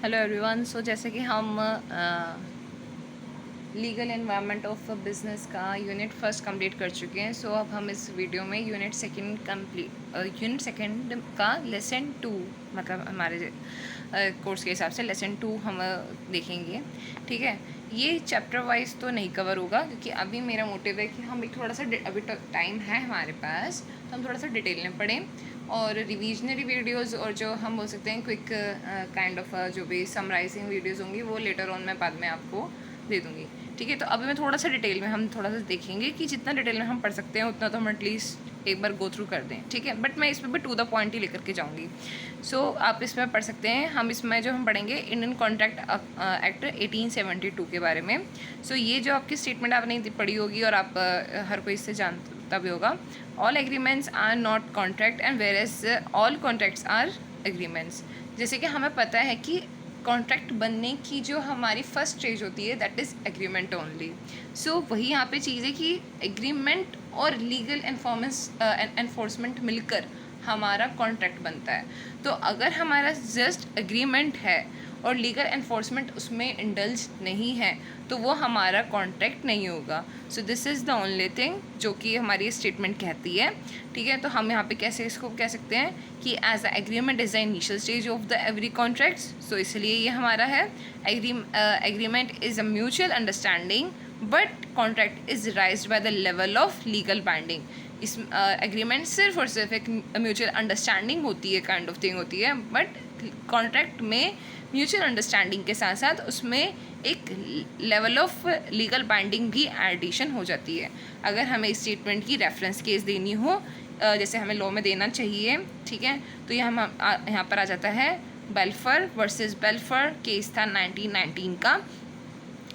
Hello everyone. सो जैसे कि हम लीगल एनवायरनमेंट ऑफ बिजनेस का यूनिट फर्स्ट कंप्लीट कर चुके हैं। सो अब हम इस वीडियो में यूनिट सेकंड का लेसन 2, मतलब हमारे कोर्स के हिसाब से लेसन 2 हम देखेंगे। ठीक है, ये चैप्टर वाइज तो नहीं कवर होगा क्योंकि अभी मेरा मोटिव है कि हम एक थोड़ा सा अभी टाइम है हमारे पास, तो हम थोड़ा सा डिटेल में पढ़ें और रिविजनरी वीडियोस और जो हम बोल सकते हैं क्विक काइंड ऑफ जो भी समराइजिंग वीडियोस होंगी वो लेटर ऑन मैं बाद में आपको दे दूँगी। ठीक है, तो अभी मैं थोड़ा सा डिटेल में हम थोड़ा सा देखेंगे कि जितना डिटेल में हम पढ़ सकते हैं उतना तो हम एटलीस्ट एक बार गो थ्रू कर दें। ठीक है, बट मैं इसमें भी टू द पॉइंट ही लेकर के जाऊँगी। सो आप इसमें पढ़ सकते हैं। हम इसमें जो हम पढ़ेंगे इंडियन कॉन्ट्रैक्ट एक्ट 1872 के बारे में। सो ये जो आपकी स्टेटमेंट आपने पढ़ी होगी और आप हर कोई इससे जानता भी होगा। All agreements are not contract and whereas all contracts are agreements. जैसे कि हमें पता है कि कॉन्ट्रैक्ट बनने की जो हमारी फर्स्ट स्टेज होती है दैट इज़ एग्रीमेंट ओनली। सो वही यहाँ पे चीज़ है कि एग्रीमेंट और लीगल एनफोर्समेंट मिलकर हमारा कॉन्ट्रैक्ट बनता है। तो अगर हमारा जस्ट एग्रीमेंट है और लीगल एनफोर्समेंट उसमें इंडल्ज नहीं है तो वो हमारा कॉन्ट्रैक्ट नहीं होगा। So this is the only thing जो कि हमारी स्टेटमेंट कहती है। ठीक है, तो हम यहाँ पे कैसे इसको कह सकते हैं कि as the agreement is the initial stage of the every contract. So इसलिए ये हमारा है agreement is a mutual understanding but contract is raised by the level of legal binding. इस एग्रीमेंट सिर्फ और सिर्फ एक म्यूचुअल अंडरस्टैंडिंग होती है, काइंड ऑफ थिंग होती है, बट कॉन्ट्रैक्ट में म्यूचुअल अंडरस्टैंडिंग के साथ साथ उसमें एक लेवल ऑफ लीगल बाइंडिंग भी एडिशन हो जाती है। अगर हमें इस स्टेटमेंट की रेफरेंस केस देनी हो, जैसे हमें लॉ में देना चाहिए, ठीक है, तो यहाँ पर आ जाता है बेल्फर वर्सेस बेल्फर। केस था 1919 का।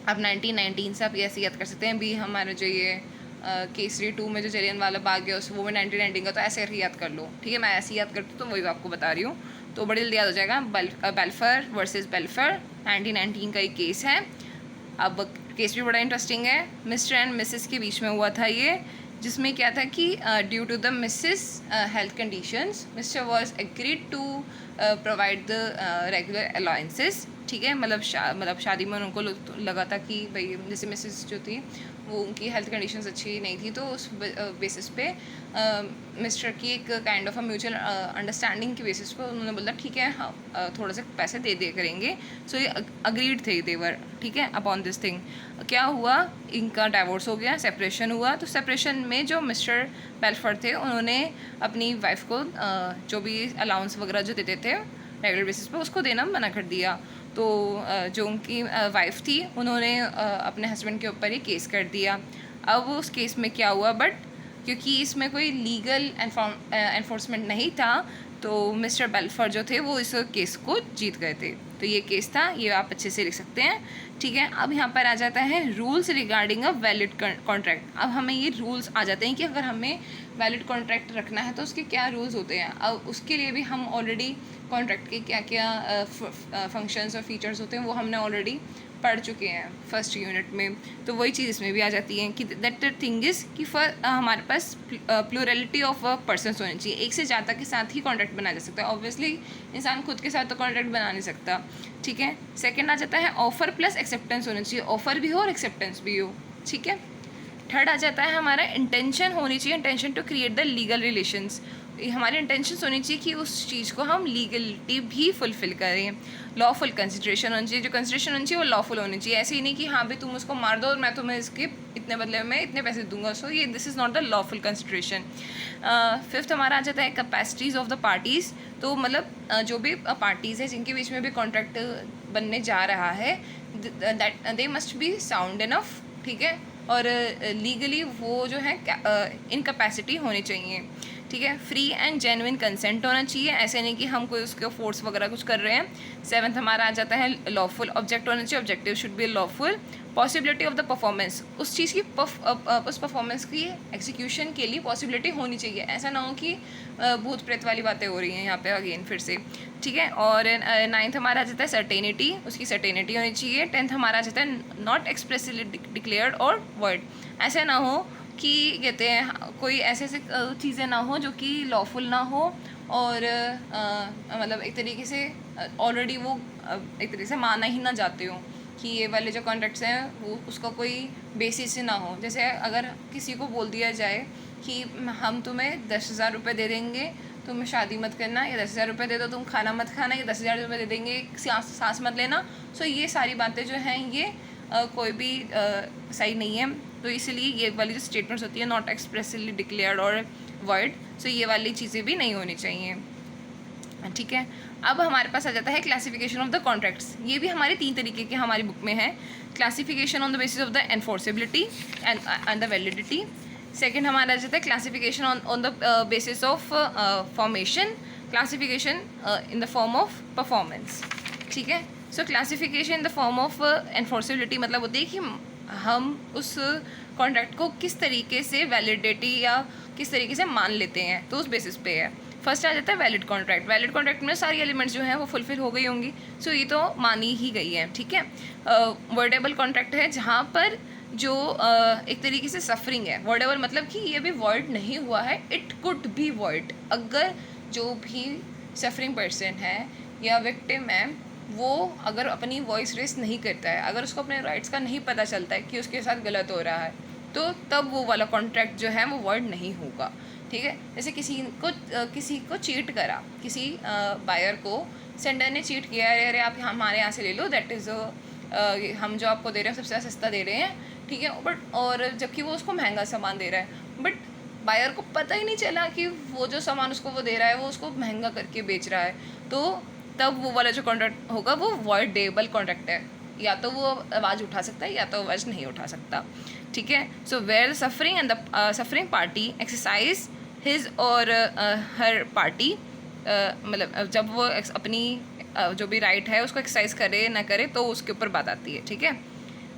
अब 1919 से आप ऐसे याद कर सकते हैं भी हमारे जो ये केसरी 2 में जो जलियांवाला बाग है उस वो में 1919 का, तो ऐसे याद कर लो। ठीक है, मैं ऐसे याद करती हूँ तो वही आपको बता रही हूँ, तो बड़ी जल्दी याद हो जाएगा। बेल्फर वर्सेस बेल्फर 1919 का एक केस है। अब केस भी बड़ा इंटरेस्टिंग है। मिस्टर एंड मिसेस के बीच में हुआ था ये, जिसमें क्या था कि due to the Mrs health conditions Mr was agreed to provide the regular allowances. ठीक है, मतलब शादी में उनको लगा था कि भाई जैसे मिसेस जो थी वो उनकी हेल्थ कंडीशंस अच्छी नहीं थी, तो उस बेसिस पे मिस्टर की एक kind of a mutual understanding की बेसिस पे उन्होंने बोला ठीक है थोड़ा से पैसे दे दे करेंगे। सो ये अग्रीड थे देवर। ठीक है, अपॉन दिस थिंग क्या हुआ, इनका डाइवोर्स हो गया, सेपरेशन हुआ। तो सेपरेशन में जो मिस्टर बेल्फर थे उन्होंने अपनी वाइफ को जो भी अलाउंस वगैरह जो देते थे रेगुलर बेसिस पे उसको देना मना कर दिया। तो जो उनकी वाइफ थी उन्होंने अपने हस्बैंड के ऊपर ही केस कर दिया। अब उस केस में क्या हुआ, बट क्योंकि इसमें कोई लीगल एनफोर्समेंट नहीं था तो मिस्टर बेल्फर जो थे वो इस केस को जीत गए थे। तो ये केस था, ये आप अच्छे से लिख सकते हैं। ठीक है, अब यहाँ पर आ जाता है rules regarding a valid contract. अब हमें ये रूल्स आ जाते हैं कि अगर हमें वैलिड कॉन्ट्रैक्ट रखना है तो उसके क्या रूल्स होते हैं। अब उसके लिए भी हम ऑलरेडी कॉन्ट्रैक्ट के क्या क्या फंक्शंस और फीचर्स होते हैं वो हमने ऑलरेडी पढ़ चुके हैं फर्स्ट यूनिट में। तो वही चीज़ इसमें भी आ जाती है कि दैट थिंग इज़ कि हमारे पास प्लूरलिटी ऑफ पर्सनस होनी चाहिए। एक से ज़्यादा के साथ ही कॉन्ट्रैक्ट बनाया जा सकता है। ऑब्वियसली इंसान खुद के साथ तो कॉन्ट्रैक्ट बना नहीं सकता। ठीक है, सेकेंड आ जाता है ऑफर प्लस एक्सेप्टेंस होना चाहिए, ऑफर भी हो और एक्सेप्टेंस भी हो। ठीक है, थर्ड आ जाता है हमारा इंटेंशन होनी चाहिए, intention to create the legal relations. हमारी इंटेंशन होनी चाहिए कि उस चीज़ को हम लीगलिटी भी फुलफिल करें। लॉफुल कंसिड्रेशन होनी चाहिए, जो कंसिड्रेशन होनी चाहिए वो लॉफुल होनी चाहिए। ऐसे ही नहीं कि हाँ भाई तुम उसको मार दो और मैं तुम्हें इसके इतने बदले में इतने पैसे दूंगा। सो ये this is not the lawful consideration. Fifth हमारा आ जाता है कैपेसिटीज़ ऑफ द पार्टीज़। तो मतलब जो भी पार्टीज़ है जिनके बीच में भी कॉन्ट्रैक्ट बनने जा रहा है that they must be sound enough. ठीक है, और लीगली वो जो है इनकैपेसिटी होनी चाहिए। ठीक है, फ्री एंड जेन्युइन कंसेंट होना चाहिए, ऐसे नहीं कि हम कोई उसके फोर्स वगैरह कुछ कर रहे हैं। सेवन्थ हमारा आ जाता है लॉफुल ऑब्जेक्ट होना चाहिए, objective should be lawful. Possibility of the performance, उस चीज़ की उस परफॉर्मेंस की एग्जीक्यूशन के लिए पॉसिबिलिटी होनी चाहिए। ऐसा ना हो कि भूत प्रेत वाली बातें हो रही हैं यहाँ पे अगेन फिर से। ठीक है, और नाइन्थ हमारा आ जाता है सर्टेनिटी, उसकी सर्टेनिटी होनी चाहिए। टेंथ हमारा आ जाता है नॉट एक्सप्रेसली डिक्लेयर्ड और वर्ड। ऐसा ना हो कि कहते हैं कोई ऐसे ऐसे चीज़ें ना हो जो कि लॉफुल ना हो और मतलब एक तरीके से ऑलरेडी वो एक तरीके से माना ही ना जाते हो कि ये वाले जो कॉन्ट्रैक्ट्स हैं वो उसका कोई बेसिस ना हो। जैसे अगर किसी को बोल दिया जाए कि हम तुम्हें 10,000 रुपये दे देंगे, तुम शादी मत करना, या 10,000 रुपये दे दो, तुम खाना मत खाना, या 10,000 रुपये दे देंगे, सांस मत लेना। सो ये सारी बातें जो हैं ये कोई भी सही नहीं है। तो इसलिए ये वाली जो स्टेटमेंट्स होती है नॉट एक्सप्रेसली डिक्लेयर्ड और वर्ड, सो ये वाली चीज़ें भी नहीं होनी चाहिए। ठीक है, अब हमारे पास आ जाता है क्लासिफिकेशन ऑफ द कॉन्ट्रैक्ट्स। ये भी हमारे 3 तरीके के हमारी बुक में है। Classification on the basis of the enforceability and the validity. Second हमारा आ जाता है classification on the basis of formation, classification in the form of performance. ठीक है, सो classification in the form of enforceability मतलब होती है कि हम उस कॉन्ट्रैक्ट को किस तरीके से वैलिडिटी या किस तरीके से मान लेते हैं, तो उस बेसिस पे है। फर्स्ट आ जाता है वैलिड कॉन्ट्रैक्ट। वैलिड कॉन्ट्रैक्ट में सारी एलिमेंट्स जो हैं वो फुलफिल हो गई होंगी, सो ये तो मानी ही गई है। ठीक है, वर्डेबल कॉन्ट्रैक्ट है जहाँ पर जो एक तरीके से सफरिंग है। वर्डेबल मतलब कि ये भी वर्ड नहीं हुआ है, इट कुड बी वर्ड। अगर जो भी सफरिंग पर्सन है या विक्टिम है वो अगर अपनी वॉइस रेस नहीं करता है, अगर उसको अपने राइट्स का नहीं पता चलता है कि उसके साथ गलत हो रहा है, तो तब वो वाला कॉन्ट्रैक्ट जो है वो वर्ड नहीं होगा। ठीक है, जैसे किसी को चीट करा, किसी बायर को सेंडर ने चीट किया, अरे आप हमारे यहाँ से ले लो, दैट इज़ हम जो आपको दे रहे हैं सबसे सस्ता दे रहे हैं। ठीक है, बट और जबकि वो उसको महंगा सामान दे रहा है, बट बायर को पता ही नहीं चला कि वो जो सामान उसको वो दे रहा है वो उसको महंगा करके बेच रहा है, तो तब वो वाला जो कॉन्ट्रैक्ट होगा वो वर्डेबल कॉन्ट्रैक्ट है। या तो वो आवाज़ उठा सकता है या तो आवाज़ नहीं उठा सकता। ठीक है, so where the suffering and the suffering party exercise his और हर पार्टी, मतलब जब वो अपनी जो भी राइट है उसको एक्सरसाइज करे ना करे तो उसके ऊपर बात आती है। ठीक है,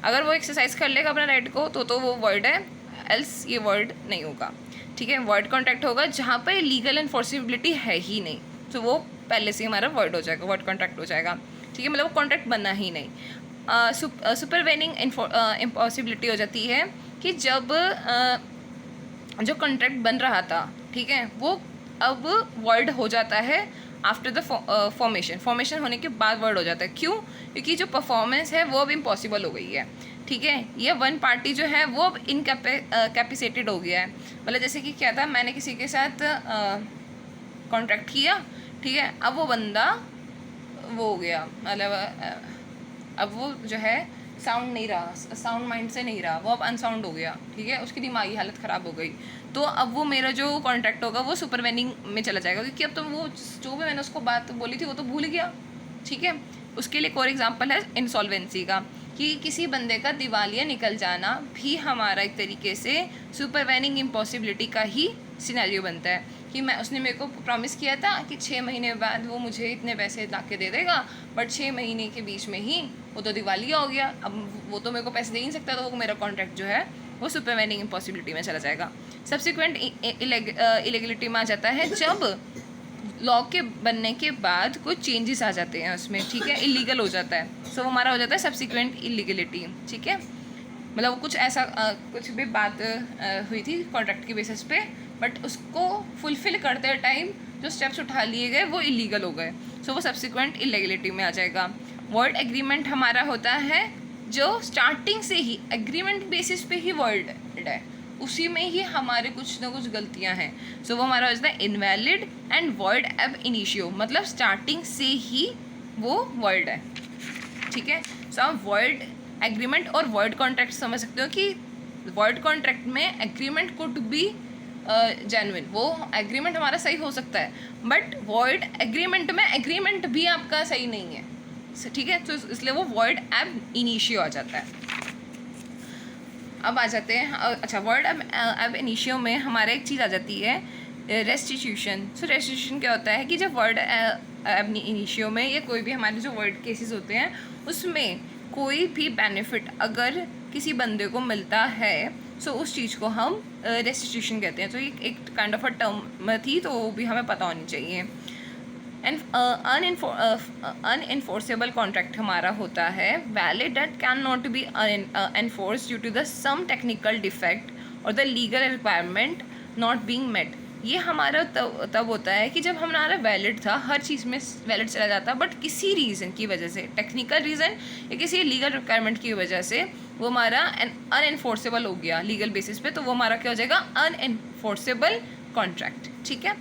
अगर वो एक्सरसाइज कर लेगा अपने राइट को तो वो वर्ड है, एल्स ये वर्ड नहीं होगा। ठीक है, वर्ड कॉन्ट्रैक्ट होगा जहाँ पर लीगल एनफोर्सिबिलिटी है ही नहीं, तो वो पहले से हमारा वर्ड हो जाएगा, वर्ड कॉन्ट्रैक्ट हो जाएगा। ठीक है, मतलब वो कॉन्ट्रैक्ट बनना ही नहीं। सुपरवेनिंग इम्पॉसिबिलिटी हो जाती है कि जब जो कॉन्ट्रैक्ट बन रहा था, ठीक है, वो अब वर्ड हो जाता है आफ्टर द फॉर्मेशन होने के बाद वर्ड हो जाता है। क्यों? क्योंकि जो परफॉर्मेंस है वो अब इम्पॉसिबल हो गई है। ठीक है, ये वन पार्टी जो है वो अब कैपेसिटेटेड हो गया है। मतलब जैसे कि क्या था, मैंने किसी के साथ कॉन्ट्रैक्ट किया, ठीक है, अब वो बंदा वो हो गया, मतलब अब वो जो है साउंड नहीं रहा, साउंड माइंड से नहीं रहा, वो अब अनसाउंड हो गया। ठीक है, उसकी दिमागी हालत ख़राब हो गई, तो अब वो मेरा जो कॉन्ट्रैक्ट होगा वो सुपरवेनिंग में चला जाएगा, क्योंकि अब तो वो जो भी मैंने उसको बात बोली थी वो तो भूल गया। ठीक है, उसके लिए एक और एग्जांपल है इंसॉल्वेंसी का, कि किसी बंदे का दिवालिया निकल जाना भी हमारा एक तरीके से सुपरवेनिंग इम्पॉसिबिलिटी का ही सिनेरियो बनता है। कि उसने मेरे को प्रॉमिस किया था कि 6 महीने बाद वो मुझे इतने पैसे ला के दे देगा, बट 6 महीने के बीच में ही वो तो दिवालिया हो गया, अब वो तो मेरे को पैसे दे नहीं सकता, तो वो मेरा कॉन्ट्रैक्ट जो है वो सुपरवेनिंग इम्पॉसिबिलिटी में चला जाएगा। सब्सिक्वेंट इलीगलिटी में आ जाता है जब लॉ के बनने के बाद कुछ चेंजेस आ जाते हैं उसमें। ठीक है, इलीगल हो जाता है, सो हमारा हो जाता है सब्सिक्वेंट इलीगलिटी। ठीक है, मतलब वो कुछ ऐसा कुछ भी बात हुई थी कॉन्ट्रैक्ट के बेसिस पे, बट उसको फुलफ़िल करते टाइम जो स्टेप्स उठा लिए गए वो इलीगल हो गए, सो वो सब्सिक्वेंट इलीगलिटी में आ जाएगा। वर्ड एग्रीमेंट हमारा होता है जो स्टार्टिंग से ही एग्रीमेंट बेसिस पे ही वर्ड है, उसी में ही हमारे कुछ ना कुछ गलतियां हैं, सो वो हमारा हो जाता है इनवैलिड एंड वर्ड एब इनिशियो, मतलब स्टार्टिंग से ही वो वर्ड है। ठीक है, सो आप वर्ड एग्रीमेंट और वर्ड कॉन्ट्रैक्ट समझ सकते हो कि वर्ड कॉन्ट्रैक्ट में एग्रीमेंट कुड बी जेन्युइन, वो एग्रीमेंट हमारा सही हो सकता है, बट वर्ड एग्रीमेंट में एग्रीमेंट भी आपका सही नहीं है। ठीक है, तो इसलिए वो वर्ड एब इनिशियो आ जाता है। अब आ जाते हैं, अच्छा, वर्ड एब इनिशियो में हमारा एक चीज़ आ जाती है रेस्टिट्यूशन। सो रेस्टिट्यूशन क्या होता है कि जब वर्ड एब इनिशियो में या कोई भी हमारे जो वर्ड केसेस होते हैं उसमें कोई भी बेनिफिट अगर किसी बंदे को मिलता है, सो उस चीज़ को हम रेस्टिट्यूशन कहते हैं। तो ये एक काइंड ऑफ अ टर्म थी, तो वो भी हमें पता होनी चाहिए। एंड अनइन्फोर्सेबल कॉन्ट्रैक्ट हमारा होता है valid that can not be enforce due to the some technical defect और the legal requirement not being met. ये हमारा तब होता है कि जब हमारा वैलिड था, हर चीज़ में वैलिड चला जाता, बट किसी रीज़न की वजह से, टेक्निकल रीज़न या किसी लीगल रिक्वायरमेंट की वजह से वो हमारा अनएनफोर्सेबल हो गया लीगल बेसिस पे, तो वो हमारा क्या हो जाएगा, अनएनफोर्सेबल कॉन्ट्रैक्ट। ठीक है,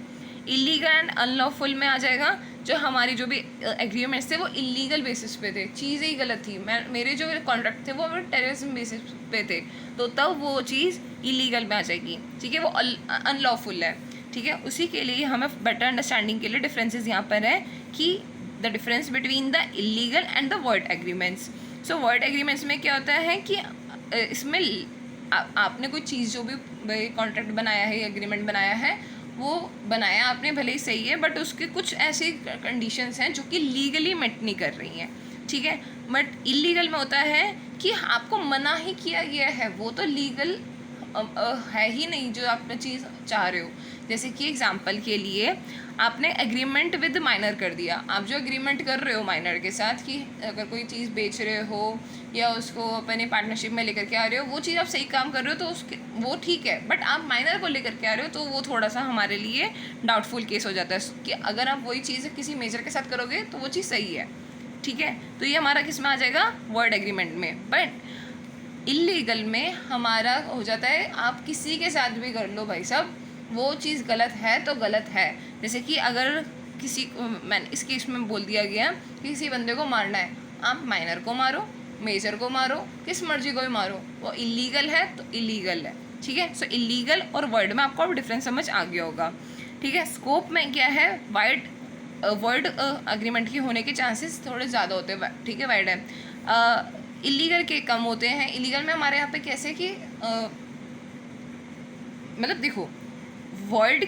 इलीगल एंड अनलॉफुल में आ जाएगा जो हमारी जो भी एग्रीमेंट्स थे वो इलीगल बेसिस पे थे, चीज़ें ही गलत थी, मेरे जो कॉन्ट्रैक्ट थे वो टेररिज्म बेसिस पे थे, तो तब वो चीज़ इलीगल में आ जाएगी। ठीक है, वो अनलॉफुल है। ठीक है, उसी के लिए हमें बेटर अंडरस्टैंडिंग के लिए डिफरेंसेस यहाँ पर है कि the difference between the illegal and the void agreements. So void agreements में क्या होता है कि इसमें आपने कोई चीज़ जो भी कॉन्ट्रैक्ट बनाया है, एग्रीमेंट बनाया है, वो बनाया आपने भले ही सही है, बट उसके कुछ ऐसी कंडीशंस हैं जो कि लीगली मेट नहीं कर रही हैं। ठीक है, बट इलीगल में होता है कि आपको मना ही किया गया है, वो तो लीगल है ही नहीं जो आपने चीज़ चाह रहे हो। जैसे कि एग्जांपल के लिए आपने एग्रीमेंट विद माइनर कर दिया, आप जो एग्रीमेंट कर रहे हो माइनर के साथ कि अगर कोई चीज़ बेच रहे हो या उसको अपने पार्टनरशिप में लेकर के आ रहे हो, वो चीज़ आप सही काम कर रहे हो तो उसके वो ठीक है, बट आप माइनर को लेकर के आ रहे हो तो वो थोड़ा सा हमारे लिए डाउटफुल केस हो जाता है कि अगर आप वही चीज़ किसी मेजर के साथ करोगे तो वो चीज़ सही है। ठीक है, तो ये हमारा किस में आ जाएगा, वर्ड एग्रीमेंट में। बट इलीगल में हमारा हो जाता है आप किसी के साथ भी कर लो भाई साहब, वो चीज़ गलत है तो गलत है। जैसे कि अगर किसी मैंने इस केस में बोल दिया गया कि किसी बंदे को मारना है, आप माइनर को मारो, मेजर को मारो, किस मर्जी को भी मारो, वो इलीगल है तो इलीगल है। ठीक है, सो इलीगल और वर्ड में आपको अब डिफरेंस समझ आ गया होगा। ठीक है, स्कोप में क्या है, वाइड वर्ड अग्रीमेंट के होने के चांसेस थोड़े ज़्यादा होते हैं। ठीक है, वाइड है, इलीगल के कम होते हैं। इलीगल में हमारे यहाँ पे कैसे कि मतलब देखो, वर्ड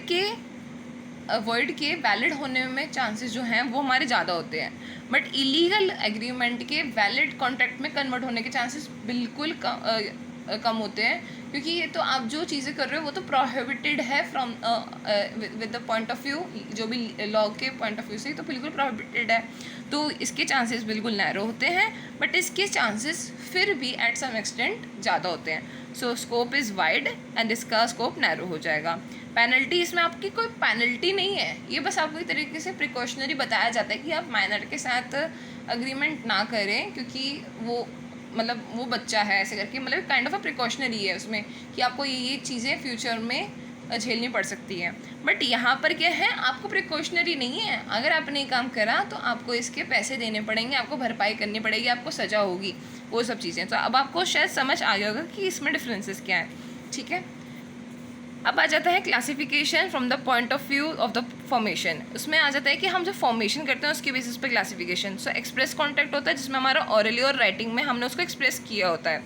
के वैलिड होने में चांसेस जो हैं वो हमारे ज़्यादा होते हैं, बट इलीगल एग्रीमेंट के वैलिड कॉन्ट्रैक्ट में कन्वर्ट होने के चांसेस बिल्कुल कम होते हैं, क्योंकि ये तो आप जो चीज़ें कर रहे हो वो तो प्रोहिबिटेड है from with the point of view, जो भी लॉ के पॉइंट ऑफ व्यू से तो बिल्कुल प्रोहिबिटेड है, तो इसके चांसेस बिल्कुल नैरो होते हैं, बट इसके चांसेस फिर भी एट सम एक्सटेंट ज़्यादा होते हैं। सो स्कोप इज़ वाइड एंड इसका स्कोप नैरो हो जाएगा। पेनल्टी, इसमें आपकी कोई पेनल्टी नहीं है, ये बस आपको एक तरीके से प्रिकॉशनरी बताया जाता है कि आप माइनर के साथ अग्रीमेंट ना करें, क्योंकि वो मतलब वो बच्चा है, ऐसे करके मतलब काइंड ऑफ अ प्रिकॉशनरी है उसमें कि आपको ये चीज़ें फ्यूचर में झेलनी पड़ सकती हैं। बट यहाँ पर क्या है, आपको प्रिकॉशनरी नहीं है, अगर आपने काम करा तो आपको इसके पैसे देने पड़ेंगे, आपको भरपाई करनी पड़ेगी, आपको सज़ा होगी, वो सब चीज़ें। तो अब आपको शायद समझ आ गया होगा कि इसमें डिफरेंसेस क्या है। ठीक है, अब आ जाता है classification from the point of view of the formation. उसमें आ जाता है कि हम जो फॉर्मेशन करते हैं उसके बेसिस पे क्लासिफिकेशन। सो एक्सप्रेस कॉन्टैक्ट होता है जिसमें हमारा ऑरली और राइटिंग में हमने उसको एक्सप्रेस किया होता है।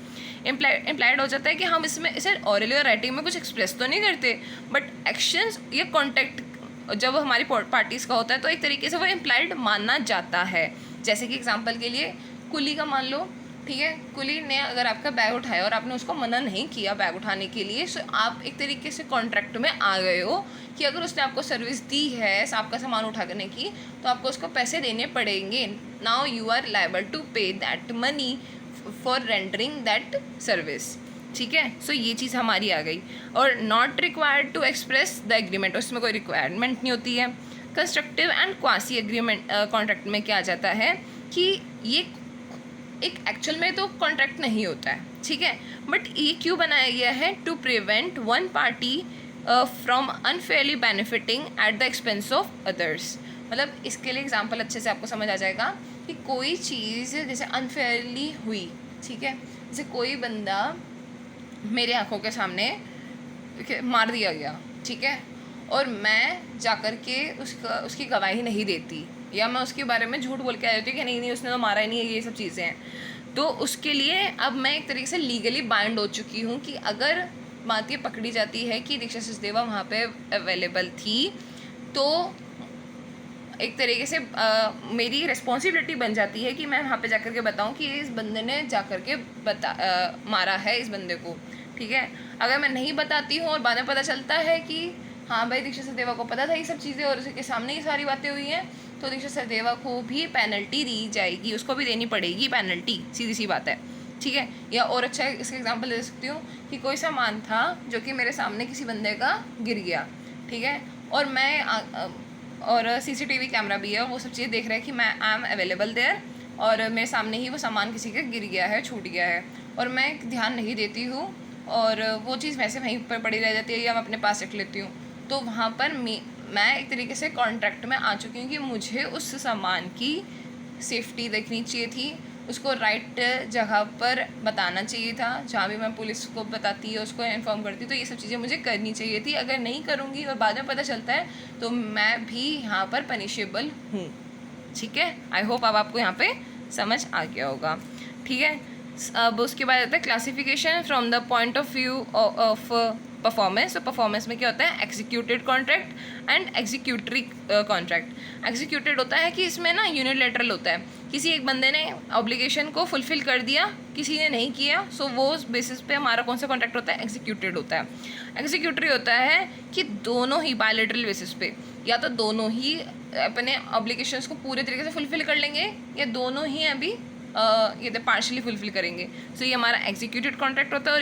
इम्प्लाइड हो जाता है कि हम इसमें इसे ऑरली और राइटिंग में कुछ एक्सप्रेस तो नहीं करते, बट एक्शंस या कॉन्टैक्ट जब हमारी पार्टीज़ का होता है तो एक तरीके से वो इम्प्लाइड माना जाता है। जैसे कि एग्जाम्पल के लिए कुली का मान लो, ठीक है, कुली ने अगर आपका बैग उठाया और आपने उसको मना नहीं किया बैग उठाने के लिए, सो आप एक तरीके से कॉन्ट्रैक्ट में आ गए हो कि अगर उसने आपको सर्विस दी है आपका सामान उठाने की तो आपको उसको पैसे देने पड़ेंगे। Now you are liable to pay that money for rendering that service. ठीक है, सो ये चीज़ हमारी आ गई। और not required to express the agreement, उसमें कोई रिक्वायरमेंट नहीं होती है। Constructive and quasi agreement contract में क्या आ जाता है कि ये एक एक्चुअल में तो कॉन्ट्रैक्ट नहीं होता है, ठीक है, बट ये क्यों बनाया गया है, to prevent one party from unfairly benefiting at the expense of others. मतलब इसके लिए एग्जांपल अच्छे से आपको समझ आ जाएगा कि कोई चीज़ जैसे अनफेयरली हुई, ठीक है, जैसे कोई बंदा मेरे आंखों के सामने मार दिया गया, ठीक है, और मैं जाकर के उसकी गवाही नहीं देती या मैं उसके बारे में झूठ बोल के आ जाती हूँ कि नहीं उसने तो मारा ही नहीं है, ये सब चीज़ें हैं, तो उसके लिए अब मैं एक तरीके से लीगली बाइंड हो चुकी हूँ कि अगर बात ये पकड़ी जाती है कि दीक्षा सचदेवा वहाँ पे अवेलेबल थी तो एक तरीके से मेरी रिस्पॉन्सिबिलिटी बन जाती है कि मैं वहाँ पे जाकर के बताऊँ कि इस बंदे ने जाकर के मारा है इस बंदे को, ठीक है। अगर मैं नहीं बताती हूँ और बाद में पता चलता है कि हाँ भाई दीक्षा सचदेवा को पता था ये सब चीज़ें और उसके सामने ये सारी बातें हुई हैं, तो दीक्षा सचदेवा को भी पेनल्टी दी जाएगी, उसको भी देनी पड़ेगी पेनल्टी, सीधी सी बात है, ठीक है। या और अच्छा इसका एग्जांपल दे सकती हूँ कि कोई सामान था जो कि मेरे सामने किसी बंदे का गिर गया, ठीक है। और और सीसीटीवी कैमरा भी है, वो सब चीज़ें देख रहा है कि मैं आई एम अवेलेबल देयर, और मेरे सामने ही वो सामान किसी का गिर गया है, छूट गया है, और मैं ध्यान नहीं देती हूँ, और वो चीज़ वैसे वहीं पर पड़ी रह जाती है या मैं अपने पास रख लेती हूँ। तो वहाँ पर मैं एक तरीके से कॉन्ट्रैक्ट में आ चुकी हूँ कि मुझे उस सामान की सेफ्टी देखनी चाहिए थी, उसको राइट जगह पर बताना चाहिए था, जहाँ भी मैं पुलिस को बताती है उसको इन्फॉर्म करती, तो ये सब चीज़ें मुझे करनी चाहिए थी। अगर नहीं करूँगी और बाद में पता चलता है तो मैं भी यहाँ पर पनिशेबल हूँ। ठीक है, आई होप अब आपको यहाँ पे समझ आ गया होगा। ठीक है, अब उसके बाद आता है classification from the point of view of performance. तो परफॉर्मेंस में क्या होता है, executed contract and executory contract. Executed होता है कि इसमें ना यूनिलेटरल होता है, किसी एक बंदे ने ऑब्लिगेशन को फुलफिल कर दिया, किसी ने नहीं किया, सो वो उस बेसिस पे हमारा कौन सा कॉन्ट्रैक्ट होता है, एग्जीक्यूटेड होता है। एग्जीक्यूटरी होता है कि दोनों ही बायलैटरल बेसिस पे, या तो दोनों ही अपने ऑब्लिगेशंस को पूरे तरीके से फुलफिल कर लेंगे, या दोनों ही अभी ये पार्शली फुलफिल करेंगे। सो ये हमारा एग्जीक्यूटेड कॉन्ट्रैक्ट होता है। और